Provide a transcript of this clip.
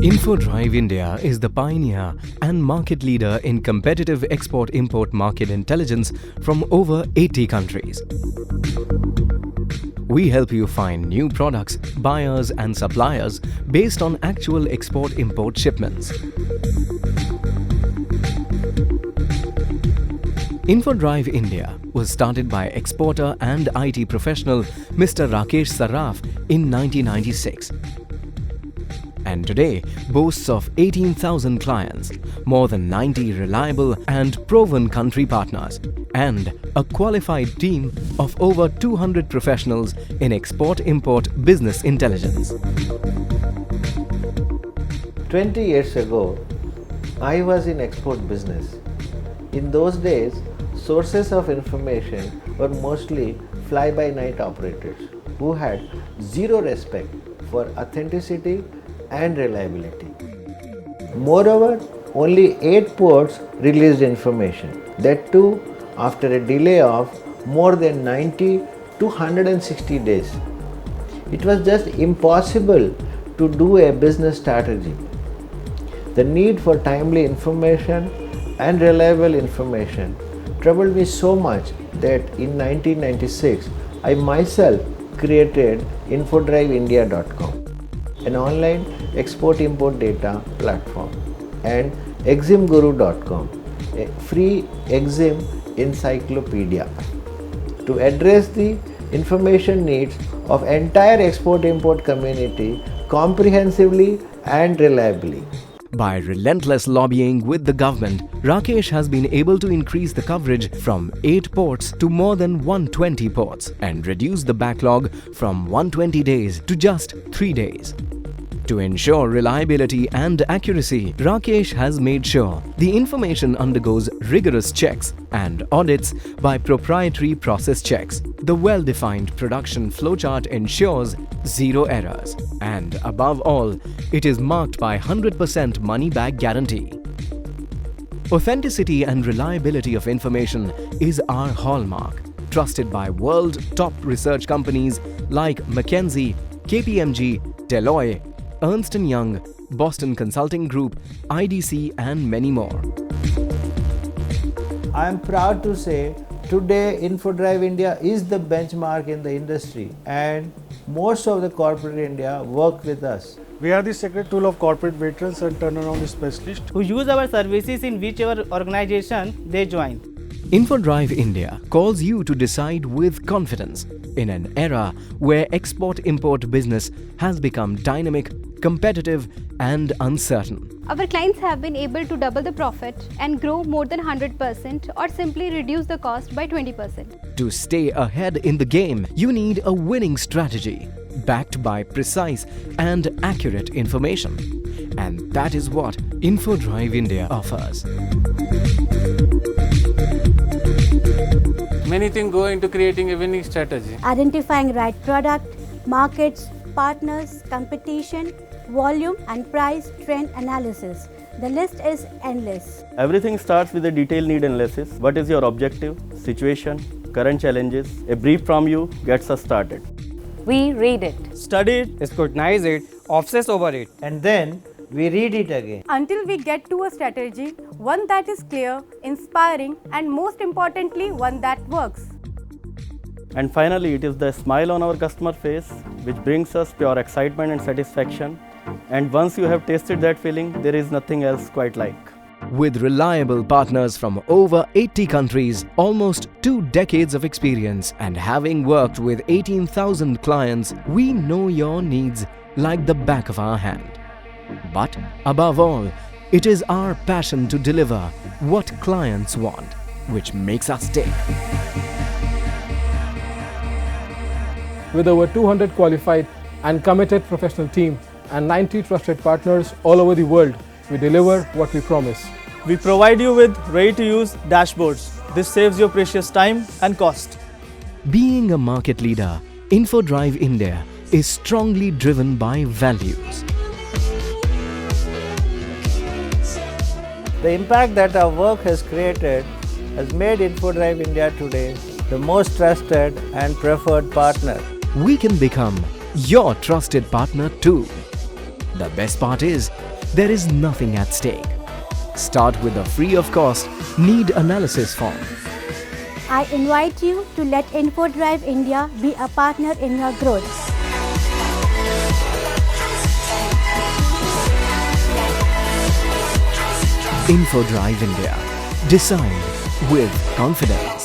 InfoDrive India is the pioneer and market leader in competitive export-import market intelligence from over 80 countries. We help you find new products, buyers and suppliers based on actual export-import shipments. InfoDrive India was started by exporter and IT professional Mr. Rakesh Saraf in 1996. And today boasts of 18,000 clients, more than 90 reliable and proven country partners, and a qualified team of over 200 professionals in export-import business intelligence. 20 years ago, I was in export business. In those days, sources of information were mostly fly-by-night operators who had zero respect for authenticity and reliability. Moreover, only 8 ports released information, that too after a delay of more than 90 to 160 days. It was just impossible to do a business strategy. The need for timely information and reliable information troubled me so much that in 1996 I myself created infodriveindia.com, an online export-import data platform, and eximguru.com, a free exim encyclopedia, to address the information needs of entire export-import community comprehensively and reliably. By relentless lobbying with the government, Rakesh has been able to increase the coverage from 8 ports to more than 120 ports and reduce the backlog from 120 days to just 3 days. To ensure reliability and accuracy, Rakesh has made sure the information undergoes rigorous checks and audits by proprietary process checks. The well-defined production flowchart ensures zero errors, and above all, it is marked by 100% money-back guarantee. Authenticity and reliability of information is our hallmark, trusted by world top research companies like McKinsey, KPMG, Deloitte, Ernst & Young, Boston Consulting Group, IDC and many more. I am proud to say today InfoDrive India is the benchmark in the industry, and most of the corporate India work with us. We are the secret tool of corporate veterans and turnaround specialists who use our services in whichever organization they join. InfoDrive India calls you to decide with confidence in an era where export-import business has become dynamic, competitive and uncertain. Our clients have been able to double the profit and grow more than 100% or simply reduce the cost by 20%. To stay ahead in the game, you need a winning strategy backed by precise and accurate information. And that is what InfoDrive India offers. Many things go into creating a winning strategy. Identifying right product, markets, partners, competition, volume and price trend analysis. The list is endless. Everything starts with a detailed need analysis. What is your objective, situation, current challenges? A brief from you gets us started. We read it, Study it, scrutinize it, obsess over it, And then we read it again. Until we get to a strategy, one that is clear, inspiring and most importantly, one that works. And finally, it is the smile on our customer face which brings us pure excitement and satisfaction. And once you have tasted that feeling, there is nothing else quite like. With reliable partners from over 80 countries, almost 2 decades of experience, and having worked with 18,000 clients, we know your needs like the back of our hand. But above all, it is our passion to deliver what clients want, which makes us tick. With over 200 qualified and committed professional team and 90 trusted partners all over the world, we deliver what we promise. We provide you with ready-to-use dashboards. This saves your precious time and cost. Being a market leader, InfoDrive India is strongly driven by values. The impact that our work has created has made InfoDrive India today the most trusted and preferred partner. We can become your trusted partner too. The best part is, there is nothing at stake. Start with a free of cost need analysis form. I invite you to let InfoDrive India be a partner in your growth. InfoDrive India. Decide with confidence.